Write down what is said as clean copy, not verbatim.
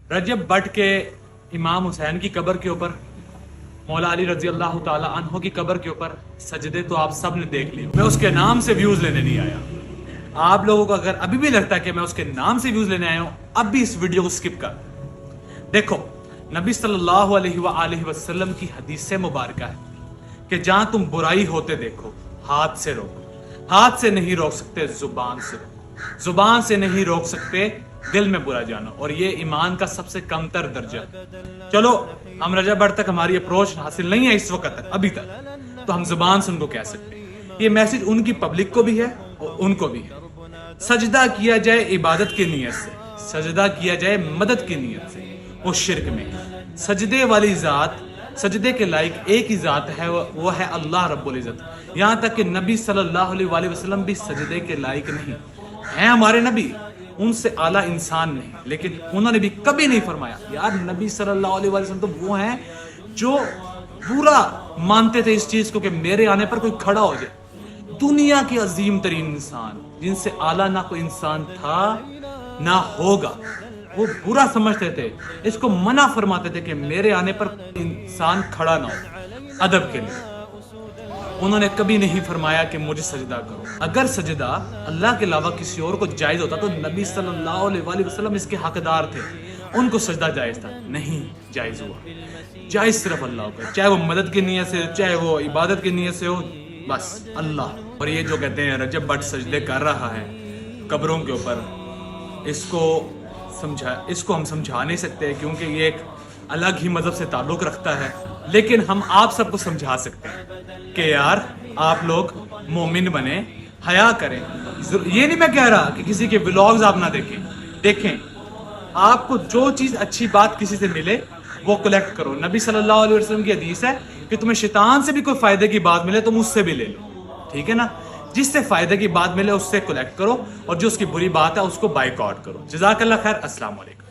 रजब but के इमाम हुसैन की कब्र के ऊपर, मौला अली रजी अल्लाह ताला अन्हो की कब्र के ऊपर सजदे तो आप सब ने देख लिए। मैं उसके नाम से व्यूज लेने नहीं आया। आप लोगों को अगर अभी भी लगता है कि मैं उसके नाम से व्यूज लेने आया हूं, अब भी इस वीडियो को स्किप कर। देखो, नबी सल्लल्लाहु अलैहि वसल्लम की हदीस से मुबारक है कि जहां तुम बुराई होते देखो, हाथ से रोको। हाथ से नहीं रोक सकते, जुबान से रोको। जुबान से नहीं रोक सकते, दिल में बुरा जानो। और ये ईमान का सबसे कमतर दर्जा। चलो, हम रजब बट तक हमारी अप्रोच हासिल नहीं है इस वक्त तक, अभी तक, तो हम जुबान से उनको कह सकते हैं। ये मैसेज उनकी पब्लिक को भी है और उनको भी है। सजदा किया जाए इबादत की नीयत से, सजदा किया जाए मदद की नीयत से, वो शिर्क में। सजदे वाली जात, सजदे के लायक एक ही जात है, वो है अल्लाह रब्बुल इज्जत। यहाँ तक कि नबी सल्लल्लाहु अलैहि वसल्लम भी सजदे के लायक नहीं हैं। हमारे नबी उनसे आला इंसान नहीं, लेकिन उन्होंने भी कभी नहीं फरमाया। यार, नबी सल्लल्लाहु अलैहि वसल्लम तो वो हैं जो पूरा मानते थे इस चीज को कि मेरे आने पर कोई खड़ा हो जाए। दुनिया के अजीम तरीन इंसान, जिनसे आला ना कोई इंसान था ना होगा, वो बुरा समझते थे, इसको मना फरमाते थे कि मेरे आने पर इंसान खड़ा ना हो अदब के लिए। उन्होंने कभी नहीं फरमाया कि मुझे सजदा करो। अगर सजदा अल्लाह के अलावा किसी और को जायज होता तो नबी सल्लल्लाहु अलैहि वसल्लम इसके हकदार थे, उनको सजदा जायज था। नहीं जायज हुआ। जायज सिर्फ अल्लाह को, चाहे वो मदद की नीयत से, चाहे वो इबादत की नीयत से हो, बस अल्लाह। और ये जो कहते हैं रजब बट सजदे कर रहा है कब्रों के ऊपर, इसको हम समझा नहीं सकते, क्योंकि ये एक अलग ही मजहब से ताल्लुक रखता है। लेकिन हम आप सबको समझा सकते हैं कि यार, आप लोग मोमिन बने, हया करें। ये नहीं मैं कह रहा कि किसी के व्लॉग्स आप ना देखें। आपको जो चीज अच्छी बात किसी से मिले वो कलेक्ट करो। नबी सल्लल्लाहु अलैहि वसल्लम की हदीस है कि तुम्हें शैतान से भी कोई फायदे की बात मिले तो मुझसे भी ले लो, ठीक है ना। जिससे फायदे की बात मिले उससे कलेक्ट करो, और जो उसकी बुरी बात है उसको बाइकआउट करो। जज़ाकल्लाह खैर। अस्सलाम वालेकुम।